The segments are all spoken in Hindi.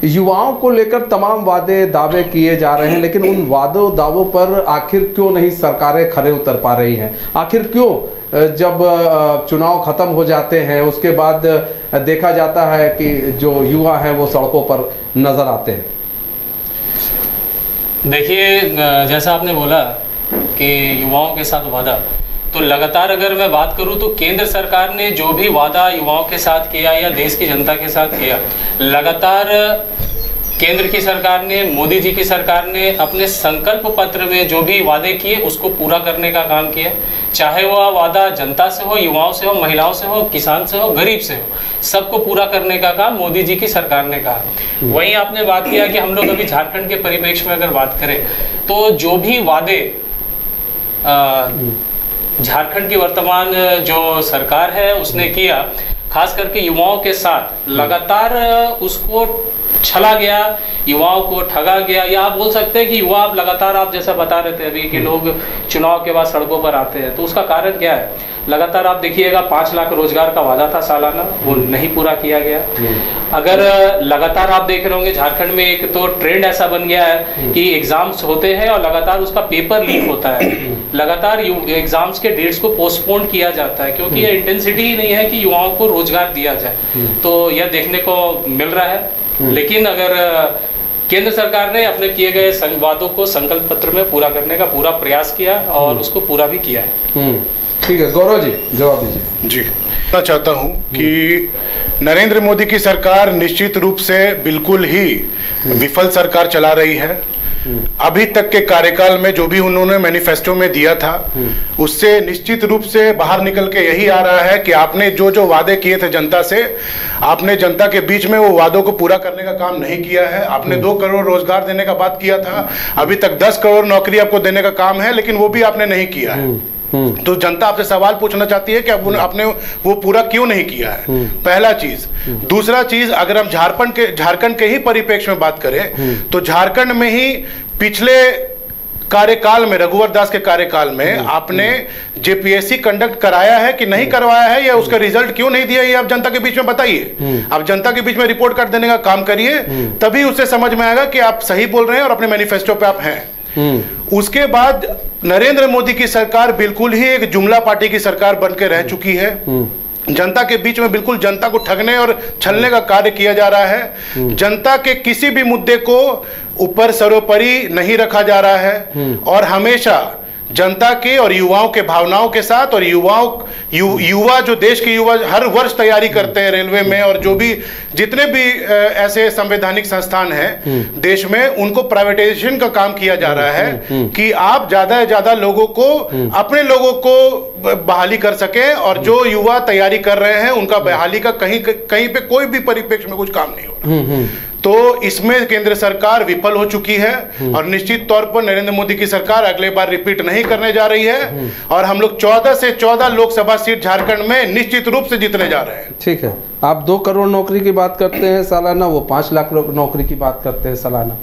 युवाओं को लेकर तमाम वादे दावे किए जा रहे हैं, लेकिन उन वादों दावों पर आखिर क्यों नहीं सरकारें खरे उतर पा रही हैं? आखिर क्यों जब चुनाव खत्म हो जाते हैं उसके बाद देखा जाता है कि जो युवा हैं वो सड़कों पर नजर आते हैं? देखिए, जैसा आपने बोला कि युवाओं के साथ वादा, तो लगातार अगर मैं बात करूं तो केंद्र सरकार ने जो भी वादा युवाओं के साथ किया या देश की जनता के साथ किया, लगातार केंद्र की सरकार ने, मोदी जी की सरकार ने अपने संकल्प पत्र में जो भी वादे किए उसको पूरा करने का काम किया। चाहे वह वादा जनता से हो, युवाओं से हो, महिलाओं से हो, किसान से हो, गरीब से हो, सबको पूरा करने का काम मोदी जी की सरकार ने कहा। वहीं आपने बात किया कि हम लोग अभी झारखंड के परिप्रेक्ष्य में अगर बात करें तो जो भी वादे झारखंड की वर्तमान जो सरकार है उसने किया, खास करके युवाओं के साथ लगातार उसको छला गया, युवाओं को ठगा गया, या आप बोल सकते हैं कि युवा आप लगातार, आप जैसा बता रहे थे अभी कि लोग चुनाव के बाद सड़कों पर आते हैं, तो उसका कारण क्या है? लगातार आप देखिएगा 5 लाख रोजगार का वादा था सालाना, वो नहीं पूरा किया गया। अगर लगातार आप देख रहे होंगे झारखंड में एक तो ट्रेंड ऐसा बन गया है कि एग्जाम्स होते हैं और लगातार उसका पेपर लीक होता है, लगातार एग्जाम्स के डेट्स को पोस्टपोन किया जाता है, क्योंकि ये इंटेंसिटी ही नहीं है कि युवाओं को रोजगार दिया जाए। तो यह देखने को मिल रहा है। लेकिन अगर केंद्र सरकार ने अपने किए गए वादों को संकल्प पत्र में पूरा करने का पूरा प्रयास किया और उसको पूरा भी किया है। ठीक है, गौरव जी जवाब दीजिए। जी, मैं चाहता हूं कि नरेंद्र मोदी की सरकार निश्चित रूप से बिल्कुल ही विफल सरकार चला रही है। अभी तक के कार्यकाल में जो भी उन्होंने मैनिफेस्टो में दिया था उससे निश्चित रूप से बाहर निकल के यही आ रहा है कि आपने जो जो वादे किए थे जनता से, आपने जनता के बीच में वो वादों को पूरा करने का काम नहीं किया है। आपने 2 करोड़ रोजगार देने का बात किया था, अभी तक 10 करोड़ नौकरी आपको देने का काम है, लेकिन वो भी आपने नहीं किया है। तो जनता आपसे सवाल पूछना चाहती है कि आपने वो पूरा क्यों नहीं किया है, पहला चीज। दूसरा चीज, अगर हम झारखंड के ही परिप्रेक्ष्य में बात करें तो झारखंड में ही पिछले कार्यकाल में, रघुवर दास के कार्यकाल में आपने जेपीएससी कंडक्ट कराया है कि नहीं करवाया है, या उसका रिजल्ट क्यों नहीं दिया, ये आप जनता के बीच में बताइए। आप जनता के बीच में रिपोर्ट कर देने का काम करिए, तभी उससे समझ में आएगा कि आप सही बोल रहे हैं और अपने मैनिफेस्टो पे आप हैं। उसके बाद नरेंद्र मोदी की सरकार बिल्कुल ही एक जुमला पार्टी की सरकार बनकर रह चुकी है। जनता के बीच में बिल्कुल जनता को ठगने और छलने का कार्य किया जा रहा है। जनता के किसी भी मुद्दे को ऊपर सर्वोपरि नहीं रखा जा रहा है और हमेशा जनता के और युवाओं के भावनाओं के साथ, और युवा जो देश के युवा हर वर्ष तैयारी करते हैं रेलवे में, और जो भी जितने भी ऐसे संवैधानिक संस्थान हैं देश में, उनको प्राइवेटाइजेशन का काम किया जा रहा है कि आप ज्यादा से ज्यादा लोगों को, अपने लोगों को बहाली कर सके, और जो युवा तैयारी कर रहे हैं उनका बहाली का कहीं पे कोई भी परिप्रेक्ष्य में कुछ काम नहीं हो रहा। तो इसमें केंद्र सरकार विफल हो चुकी है और निश्चित तौर पर नरेंद्र मोदी की सरकार अगले बार रिपीट नहीं करने जा रही है, और हम लोग 14 से 14 लोकसभा सीट झारखंड में निश्चित रूप से जीतने जा रहे हैं। ठीक है, आप 2 करोड़ नौकरी की बात करते हैं सालाना, वो 5 लाख नौकरी की बात करते हैं सालाना।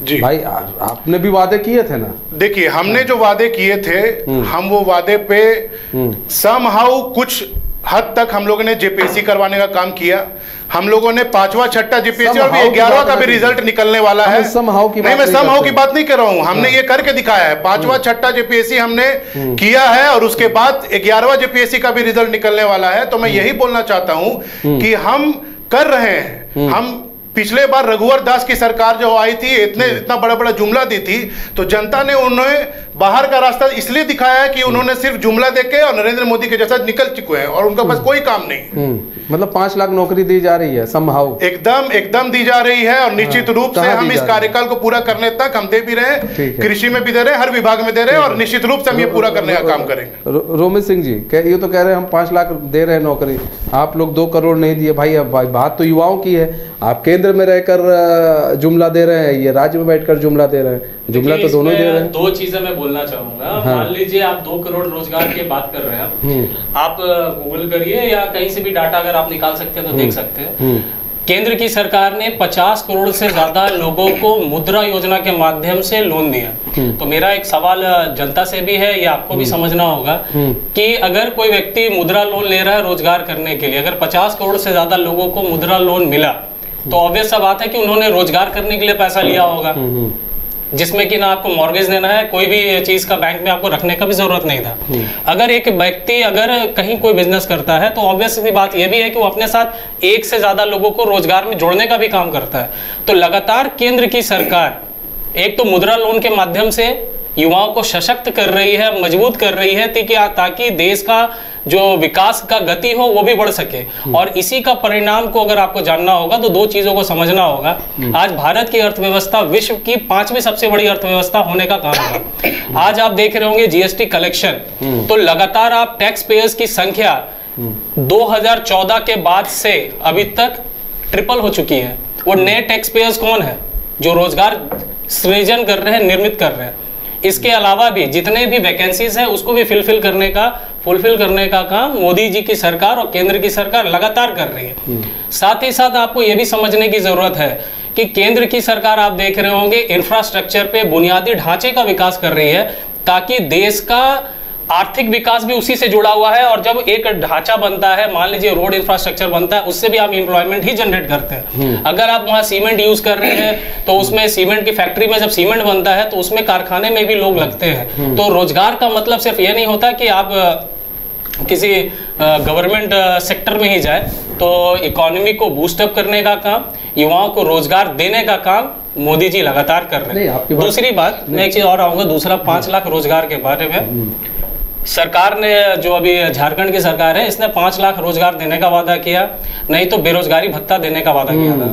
जी भाई, आपने भी वादे किए थे ना? देखिए, हमने जो वादे किए थे, हम वो वादे पे समहाउ कुछ हद तक हम लोगों ने जेपीएससी करवाने का काम किया। हम लोगों ने 5वां 6ठा जेपीएससी और 11वां का भी रिजल्ट निकलने वाला है। समहाउ की नहीं, मैं समहाउ की बात नहीं कर रहा हूं, हमने ये करके दिखाया है। 5वां 6ठा जेपीएससी हमने किया है और उसके बाद 11वां जेपीएससी का भी रिजल्ट निकलने वाला है। तो मैं यही बोलना चाहता हूं कि हम कर रहे हैं। हम पिछले बार रघुवर दास की सरकार जो आई थी, इतना बड़ा बड़ा जुमला दी थी, तो जनता ने उन्हें बाहर का रास्ता इसलिए दिखाया है कि उन्होंने सिर्फ जुमला देके और नरेंद्र मोदी के जैसा निकल चुके हैं और उनका पास कोई काम नहीं। मतलब 5 लाख नौकरी दी जा रही है समहाउ? एकदम दी जा रही है, और निश्चित रूप से हम इस कार्यकाल को पूरा करने तक हम दे भी रहे हैं, कृषि में भी दे रहे हैं, हर विभाग में दे रहे हैं, और निश्चित रूप से हम ये पूरा करने का काम करेंगे। रोमित सिंह जी, ये तो कह रहे हैं हम 5 लाख दे रहे हैं नौकरी, आप लोग 2 करोड़ नहीं दिए। भाई, अब बात तो युवाओं की है, आप केंद्र में रहकर जुमला दे रहे हैं, ये राज्य में बैठकर जुमला दे रहे हैं, जुमला तो दोनों दे रहे हैं। 2 चीजें मैं बोलना चाहूंगा। मान लीजिए आप 2 करोड़ रोजगार की बात कर रहे हैं, आप गूगल करिए या कहीं से भी डाटा अगर आप निकाल सकते हैं तो देख सकते हैं। केंद्र की सरकार ने 50 करोड़ से ज्यादा लोगों को मुद्रा योजना के माध्यम से लोन दिया। तो मेरा एक सवाल जनता से भी है, ये आपको भी समझना होगा कि अगर कोई व्यक्ति मुद्रा लोन ले रहा है रोजगार करने के लिए, अगर 50 करोड़ से ज्यादा लोगों को मुद्रा लोन मिला तो ऑब्वियस सा बात है कि उन्होंने रोजगार करने के लिए पैसा लिया होगा, जिसमें कि ना आपको मॉर्गेज देना है, कोई भी चीज का बैंक में आपको रखने का भी जरूरत नहीं था। अगर एक व्यक्ति अगर कहीं कोई बिजनेस करता है तो ऑब्वियस सी बात यह भी है कि वो अपने साथ एक से ज्यादा लोगों को रोजगार में जोड़ने का भी काम करता है। तो लगातार केंद्र की सरकार एक तो मुद्रा लोन के माध्यम से युवाओं को सशक्त कर रही है, मजबूत कर रही है, ताकि देश का जो विकास का गति हो वो भी बढ़ सके। और इसी का परिणाम को अगर आपको जानना होगा तो दो चीजों को समझना होगा। आज भारत की अर्थव्यवस्था विश्व की 5वीं सबसे बड़ी अर्थव्यवस्था होने का काम है। आज आप देख रहे होंगे जीएसटी कलेक्शन, तो लगातार आप टैक्स पेयर्स की संख्या 2014 के बाद से अभी तक ट्रिपल हो चुकी है। वो नए टैक्स पेयर्स कौन है? जो रोजगार सृजन कर रहे हैं, निर्मित कर रहे हैं। इसके अलावा भी जितने भी वैकेंसीज है उसको भी फुलफिल करने का काम मोदी जी की सरकार और केंद्र की सरकार लगातार कर रही है। साथ ही साथ आपको यह भी समझने की जरूरत है कि केंद्र की सरकार आप देख रहे होंगे इंफ्रास्ट्रक्चर पे, बुनियादी ढांचे का विकास कर रही है, ताकि देश का आर्थिक विकास भी उसी से जुड़ा हुआ है। और जब एक ढांचा बनता है, मान लीजिए रोड इंफ्रास्ट्रक्चर बनता है, उससे भी आप एम्प्लॉयमेंट ही जनरेट करते हैं। अगर आप वहां सीमेंट यूज कर रहे हैं तो उसमें सीमेंट की फैक्ट्री में जब सीमेंट बनता है तो उसमें कारखाने में भी लोग लगते हैं। तो रोजगार का मतलब सिर्फ ये नहीं होता कि आप किसी गवर्नमेंट सेक्टर में ही जाए। तो इकोनॉमी को बूस्टअप करने का काम, युवाओं को रोजगार देने का काम मोदी जी लगातार कर रहे हैं। दूसरी बात, मैं एक चीज और आऊंगा, दूसरा 5 लाख रोजगार के बारे में। सरकार ने, जो अभी झारखंड की सरकार है, इसने 5 लाख रोजगार देने का वादा किया, नहीं तो बेरोजगारी भत्ता देने का वादा किया था।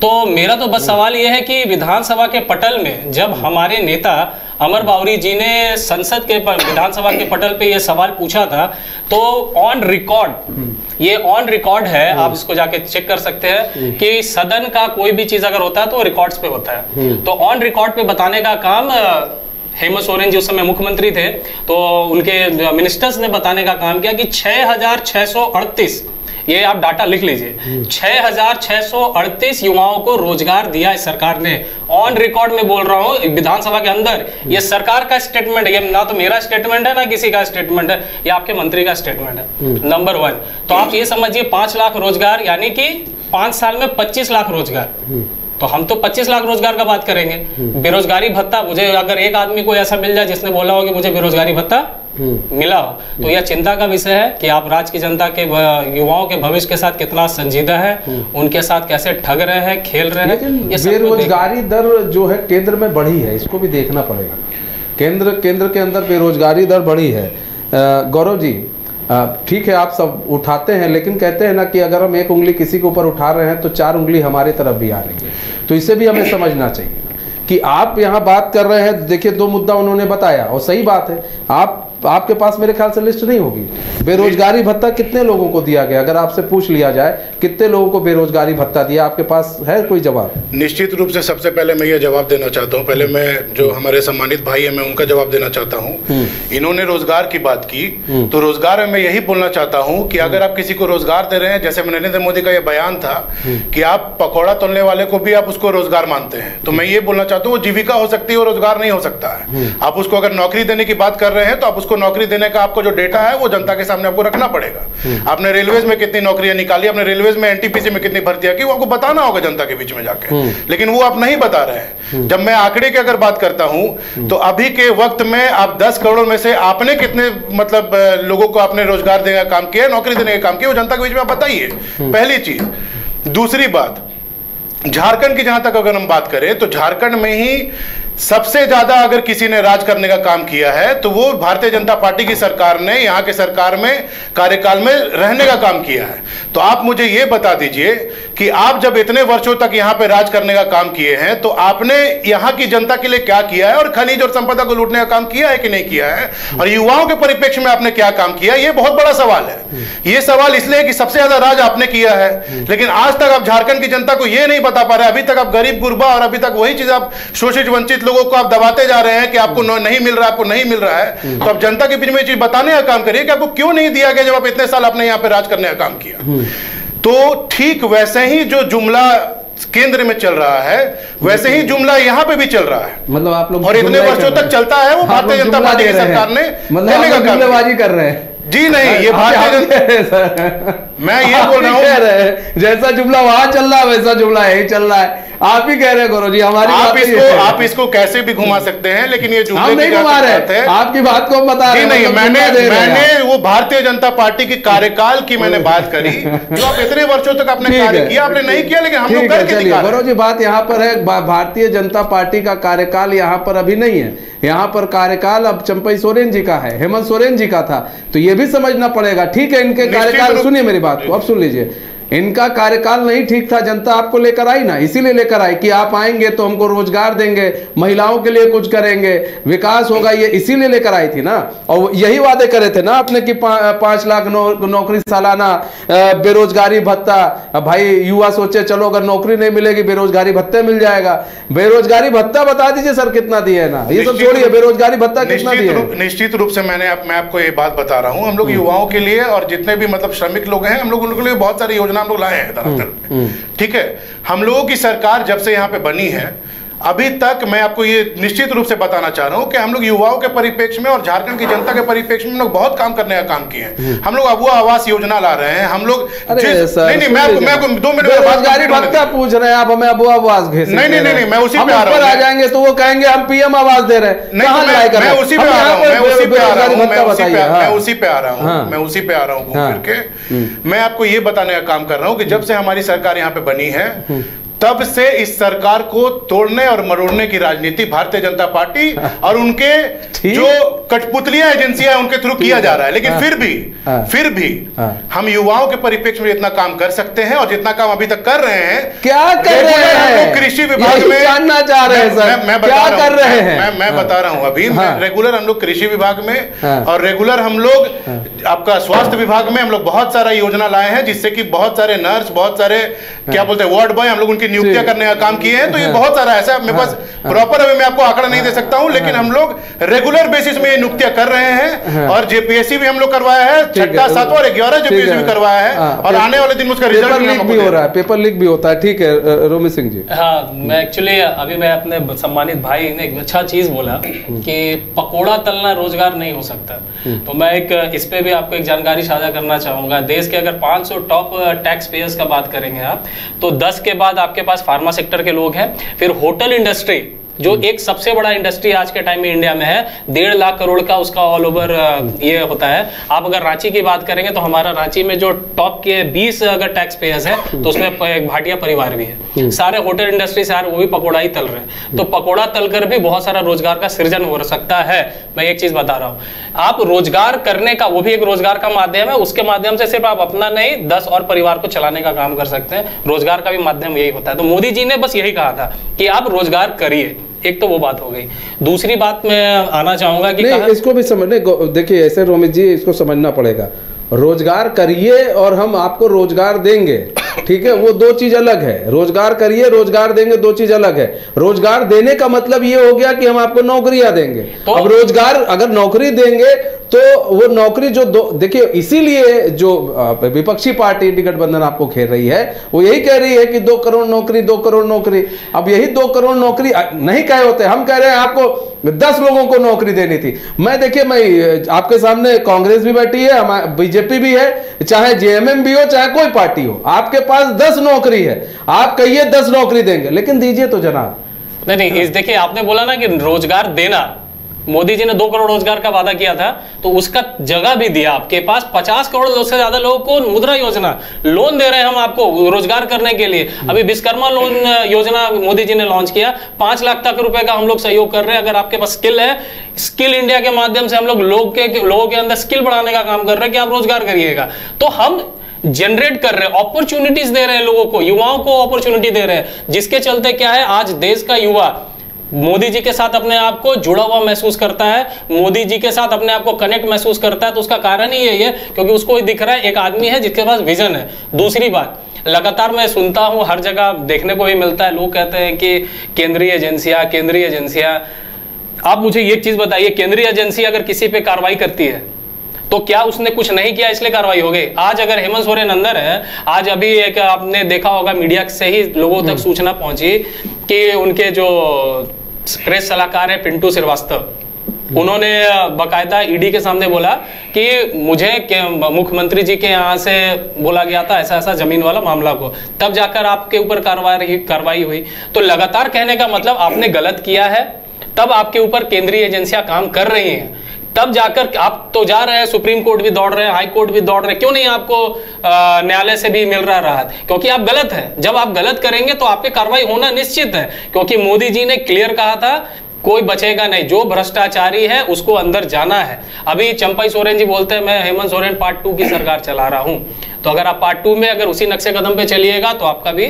तो मेरा तो बस सवाल यह है कि विधानसभा के पटल में जब हमारे नेता अमर बावरी जी ने संसद के विधानसभा के पटल पे ये सवाल पूछा था, तो ऑन रिकॉर्ड है, आप इसको जाके चेक कर सकते हैं कि सदन का कोई भी चीज अगर होता है तो रिकॉर्ड्स पे होता है। तो ऑन रिकॉर्ड पे बताने का काम हेमंत सोरेन जी उस समय मुख्यमंत्री थे, तो उनके मिनिस्टर्स ने बताने का काम किया कि 6638, ये आप डाटा लिख लीजिए, 6638 युवाओं को रोजगार दिया है सरकार ने। ऑन रिकॉर्ड में बोल रहा हूं, विधानसभा के अंदर। ये सरकार का स्टेटमेंट है, ये ना तो मेरा स्टेटमेंट है ना किसी का स्टेटमेंट है, ये आपके मंत्री का स्टेटमेंट है। नंबर 1, तो आप ये समझिए 5 लाख रोजगार, यानी कि 5 साल में 25 लाख रोजगार। तो हम तो 25 लाख रोजगार का बात करेंगे। बेरोजगारी भत्ता, मुझे अगर एक आदमी को ऐसा मिल जाए जिसने बोला हो कि मुझे बेरोजगारी भत्ता मिला हो, तो यह चिंता का विषय है कि आप राज्य की जनता के, युवाओं के भविष्य के साथ कितना संजीदा है, उनके साथ कैसे ठग रहे हैं, खेल रहे हैं। बेरोजगारी दर जो है केंद्र में बढ़ी है, इसको भी देखना पड़ेगा। केंद्र के अंदर बेरोजगारी दर बढ़ी है। गौरव जी, ठीक है, आप सब उठाते हैं, लेकिन कहते हैं ना कि अगर हम एक उंगली किसी के ऊपर उठा रहे हैं तो 4 उंगली हमारी तरफ भी आ रही है। तो इसे भी हमें समझना चाहिए कि आप यहाँ बात कर रहे हैं। देखिए, 2 मुद्दा उन्होंने बताया और सही बात है। आपके पास मेरे ख्याल से लिस्ट नहीं होगी। बेरोजगारी भत्ता कितने लोगों को दिया गया, अगर आपसे पूछ लिया जाए कितने लोगों को बेरोजगारी भत्ता दिया, आपके पास है कोई जवाब? निश्चित रूप से सबसे पहले मैं ये जवाब देना चाहता हूँ। पहले मैं, जो हमारे सम्मानित भाई है, मैं उनका जवाब देना चाहता हूँ। इन्होंने रोजगार की बात की, तो रोजगार में मैं यही बोलना चाहता हूँ कि अगर आप किसी को रोजगार दे रहे हैं, जैसे नरेंद्र मोदी का यह बयान था कि आप पकौड़ा तोलने वाले को भी आप उसको रोजगार मानते हैं, तो मैं ये बोलना चाहता हूँ वो जीविका हो सकती है, वो रोजगार नहीं हो सकता है। आप उसको अगर नौकरी देने की बात कर रहे हैं तो आप उसको नौकरी देने का आपको जो डेटा है वो जनता के सामने आपको रखना पड़ेगा। आपने रेलवेज में कितनी नौकरियां निकाली, आपने रेलवेज में एनटीपीसी में कितनी भर्तियां की, वो आपको बताना होगा जनता के बीच में जाके, लेकिन वो आप नहीं बता रहे हैं। जब मैं आंकड़े की अगर बात करता हूं तो अभी के वक्त में आप 10 करोड़ में से आपने कितने मतलब लोगों को आपने रोजगार देने का काम किया, नौकरी देने का काम किया, वो जनता के बीच में आप बताइए, पहली चीज। दूसरी बात, झारखंड की जहां तक अगर हम बात करें तो झारखंड में ही सबसे ज्यादा अगर किसी ने राज करने का काम किया है तो वो भारतीय जनता पार्टी की सरकार ने, यहाँ के सरकार में कार्यकाल में रहने का काम किया है। तो आप मुझे ये बता दीजिए कि आप जब इतने वर्षों तक यहाँ पे राज करने का काम किए हैं तो आपने यहाँ की जनता के लिए क्या किया है, और खनिज और संपदा को लूटने का काम किया है कि नहीं किया है, और युवाओं के परिप्रेक्ष्य में आपने क्या काम किया, ये बहुत बड़ा सवाल है। ये सवाल इसलिए कि सबसे ज्यादा राज आपने किया है, लेकिन आज तक आप झारखंड की जनता को ये नहीं बता पा रहे। अभी तक आप गरीब गुरबा और अभी तक वही चीज आप शोषित वंचित लोगों को आप दबाते जा रहे हैं कि आपको नहीं मिल रहा, आपको नहीं मिल रहा है। तो आप जनता के बीच में ये चीज बताने का काम करिए कि आपको क्यों नहीं दिया गया जब आप इतने साल आपने यहाँ पे राज करने का काम किया। तो ठीक वैसे ही जो जुमला केंद्र में चल रहा है वैसे ही जुमला यहाँ पे भी चल रहा है। मतलब आप लोग, और इतने वर्षों तक चलता है वो भारतीय जनता पार्टी की सरकार ने जुमलेबाजी कर रहे हैं। जी नहीं, ये मैं ये बोल रहा हूँ, जैसा जुमला वहां चल रहा है वैसा जुमला यही चल रहा है। आप ही कह रहे हैं गुरु जी, हमारी आप इसको कैसे भी घुमा सकते हैं, लेकिन ये हम नहीं घुमा रहे, आपकी बात को हम बता रहे हैं। नहीं, मैंने वो भारतीय जनता पार्टी के कार्यकाल की मैंने बात करी, जो आप इतने वर्षों तक आपने कार्य किया, आपने नहीं किया, लेकिन हम लोग करके दिखा रहे हैं। गुरु जी बात यहाँ पर है, भारतीय जनता पार्टी का कार्यकाल यहाँ पर अभी नहीं है, यहाँ पर कार्यकाल अब चंपई सोरेन जी का है, हेमंत सोरेन जी का था, तो ये भी समझना पड़ेगा। ठीक है, इनके कार्यकाल, सुनिए मेरी बात को, अब सुन लीजिए, इनका कार्यकाल नहीं ठीक था, जनता आपको लेकर आई ना, इसीलिए लेकर आई कि आप आएंगे तो हमको रोजगार देंगे, महिलाओं के लिए कुछ करेंगे, विकास होगा, ये इसीलिए लेकर आई थी ना। और यही वादे करे थे ना आपने कि 5 लाख नौकरी सालाना, बेरोजगारी भत्ता। भाई युवा सोचे चलो अगर नौकरी नहीं मिलेगी बेरोजगारी भत्ते मिल जाएगा। बेरोजगारी भत्ता बता दीजिए सर कितना दिए ना, ये सब छोड़िए, बेरोजगारी भत्ता कितना दिए? निश्चित रूप से मैं आपको ये बात बता रहा हूँ, हम लोग युवाओं के लिए और जितने भी मतलब श्रमिक लोग हैं, हम लोग उनके लिए बहुत सारी योजना हम लोग लाए हैं धरातल। ठीक है, हम लोगों की सरकार जब से यहाँ पे बनी है अभी तक, मैं आपको ये निश्चित रूप से बताना चाह रहा हूँ कि हम लोग युवाओं के परिप्रेक्ष्य में और झारखंड की जनता के परिप्रेक्ष्य में हम लोग बहुत काम करने का काम किए हैं। हम लोग अबुआ आवास योजना ला रहे हैं, हम लोग नहीं, मैं आपको 2 मिनट बेरोजगारी भत्ता पूछ रहे हैं आप, हमें अबुआ आवास भेज, नहीं, मैं उसी पे आ रहा हूँ। आ जाएंगे तो वो कहेंगे हम पीएम आवास दे रहे हैं, मैं उसी पे आ रहा हूँ, मैं उसी पे आ रहा हूँ घूम फिर के। मैं आपको ये बताने का काम कर रहा हूँ कि जब से हमारी सरकार यहाँ पे बनी है तब से इस सरकार को तोड़ने और मरोड़ने की राजनीति भारतीय जनता पार्टी और उनके जो कठपुतलियां एजेंसियां उनके थ्रू किया जा रहा है। लेकिन फिर भी हम युवाओं के परिप्रेक्ष्य में जितना काम कर सकते हैं और जितना काम अभी तक कर रहे हैं, क्या कर रहे हैं, कृषि विभाग में जानना चाह रहे हैं सर, मैं बता रहा हूं अभी रेगुलर हम लोग कृषि विभाग में और रेगुलर हम लोग आपका स्वास्थ्य विभाग में हम लोग बहुत सारा योजना लाए हैं, जिससे कि बहुत सारे नर्स, बहुत सारे क्या बोलते हैं वार्ड बॉय, हम लोग उनकी नियुक्तियां करने का काम किए हैं। तो ये बहुत सारा ऐसा मेरे पास प्रॉपर अभी मैं आपको आंकड़ा नहीं दे सकता हूं, लेकिन हम लोग रेगुलर बेसिस में ये नियुक्तियां कर रहे हैं। और जेपीएससी भी हम लोग करवाया है, 6th, 7th और 11 जेपीएससी भी करवाया है, और आने वाले दिन में उसका रिजल्ट भी हो रहा है, पेपर लीक भी होता है। ठीक है रोमी सिंह जी। हाँ, मैं एक्चुअली अभी मैं अपने सम्मानित भाई ने एक अच्छा चीज बोला कि पकोड़ा तलना रोजगार नहीं हो सकता, तो मैं एक इस पे भी आपको एक जानकारी साझा करना चाहूंगा। देश के अगर 500 टॉप टैक्स पेयर्स का बात करेंगे आप, तो 10 के बाद आपके पास फार्मा सेक्टर के लोग हैं, फिर होटल इंडस्ट्री जो एक सबसे बड़ा इंडस्ट्री आज के टाइम में इंडिया में है, 1.5 लाख करोड़ का उसका ऑल ओवर ये होता है। आप अगर रांची की बात करेंगे तो हमारा रांची में जो टॉप के 20 अगर टैक्स पेयर्स है तो उसमें एक भाटिया परिवार भी है। सारे होटल इंडस्ट्री सारे वो भी पकोड़ा ही तल रहे हैं, तो पकोड़ा तलकर भी बहुत सारा रोजगार का सृजन हो सकता है। मैं एक चीज बता रहा हूँ, आप रोजगार करने का, वो भी एक रोजगार का माध्यम है, उसके माध्यम से सिर्फ आप अपना नहीं 10 और परिवार को चलाने का काम कर सकते हैं। रोजगार का भी माध्यम यही होता है। तो मोदी जी ने बस यही कहा था कि आप रोजगार करिए। एक तो वो बात हो गई। दूसरी बात मैं आना चाहूंगा कि नहीं, इसको भी समझने, देखिए ऐसे रोमित जी इसको समझना पड़ेगा, रोजगार करिए और हम आपको रोजगार देंगे, ठीक है, वो 2 चीज अलग है। रोजगार करिए, रोजगार देंगे, 2 चीज अलग है। रोजगार देने का मतलब ये हो गया कि हम आपको नौकरियां देंगे। तो अब रोजगार अगर नौकरी देंगे तो वो नौकरी जो देखिए, इसीलिए जो विपक्षी पार्टी गठबंधन आपको घेर रही है वो यही कह रही है कि 2 करोड़ नौकरी, 2 करोड़ नौकरी। अब यही 2 करोड़ नौकरी नहीं कहे होते, हम कह रहे हैं आपको 10 लोगों को नौकरी देनी थी। मैं देखिए, मैं आपके सामने, कांग्रेस भी बैठी है, बीजेपी भी है, चाहे जेएमएम भी हो, चाहे कोई पार्टी हो, आपके पास 10 नौकरी है, आप कहिए 10 नौकरी देंगे, लेकिन दीजिए तो जनाब। नहीं, देखिए आपने बोला ना कि रोजगार देना, मोदी जी ने 2 करोड़ रोजगार का वादा किया था, तो उसका जगह भी दिया। आपके पास 50 करोड़ से ज्यादा लोगों को मुद्रा योजना लोन दे रहे हैं हम आपको रोजगार करने के लिए। अभी विश्वकर्मा लोन योजना मोदी जी ने लॉन्च किया, 5 लाख तक रुपए का हम लोग सहयोग कर रहे हैं। अगर आपके पास स्किल है, स्किल इंडिया के माध्यम से हम लोग लोगों के अंदर स्किल बढ़ाने का काम कर रहे हैं कि आप रोजगार करिएगा। तो हम जनरेट कर रहे हैं, अपॉर्चुनिटीज दे रहे हैं लोगों को, युवाओं को अपॉर्चुनिटी दे रहे हैं, जिसके चलते क्या है, आज देश का युवा मोदी जी के साथ अपने आप को जुड़ा हुआ महसूस करता है, मोदी जी के साथ अपने आप को कनेक्ट महसूस करता है। तो उसका कारण ही यही है क्योंकि उसको दिख रहा है एक आदमी है जिसके पास विजन है। दूसरी बात, लगातार मैं सुनता हूं, हर जगह देखने को भी मिलता है, लोग कहते हैं कि केंद्रीय एजेंसियां। आप मुझे एक चीज बताइए, केंद्रीय एजेंसी अगर किसी पे कार्रवाई करती है तो क्या उसने कुछ नहीं किया इसलिए कार्रवाई हो गई? आज अगर हेमंत सोरेन अंदर है, आज अभी एक आपने देखा होगा मीडिया से ही लोगों तक सूचना पहुंची कि उनके जो प्रेस सलाहकार है पिंटू श्रीवास्तव, उन्होंने बकायदा ईडी के सामने बोला कि मुझे मुख्यमंत्री जी के यहाँ से बोला गया था ऐसा ऐसा जमीन वाला मामला को, तब जाकर आपके ऊपर कार्रवाई हुई। तो लगातार कहने का मतलब आपने गलत किया है, तब आपके ऊपर केंद्रीय एजेंसियां काम कर रही हैं, तब जाकर आप तो जा रहे हैं, सुप्रीम कोर्ट भी दौड़ रहे हैं, हाई कोर्ट भी दौड़ रहे हैं, क्यों नहीं आपको न्यायालय से भी मिल रहा राहत? क्योंकि आप गलत हैं। जब आप गलत करेंगे तो आप पे कार्रवाई होना निश्चित है, क्योंकि मोदी जी ने क्लियर कहा था कोई बचेगा नहीं, जो भ्रष्टाचारी है उसको अंदर जाना है। अभी चंपई सोरेन जी बोलते हैं मैं हेमंत सोरेन पार्ट 2 की सरकार चला रहा हूं, तो अगर आप पार्ट 2 में अगर उसी नक्शे कदम पे चलिएगा तो आपका भी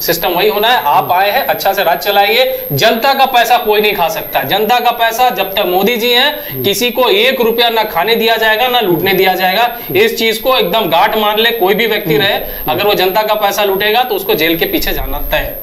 सिस्टम वही होना है। आप आए हैं, अच्छा से राज चलाइए, जनता का पैसा कोई नहीं खा सकता। जनता का पैसा जब तक मोदी जी हैं, किसी को 1 रुपया ना खाने दिया जाएगा ना लूटने दिया जाएगा। इस चीज को एकदम गांठ मार ले कोई भी व्यक्ति रहे, अगर वो जनता का पैसा लूटेगा तो उसको जेल के पीछे जाना तय है।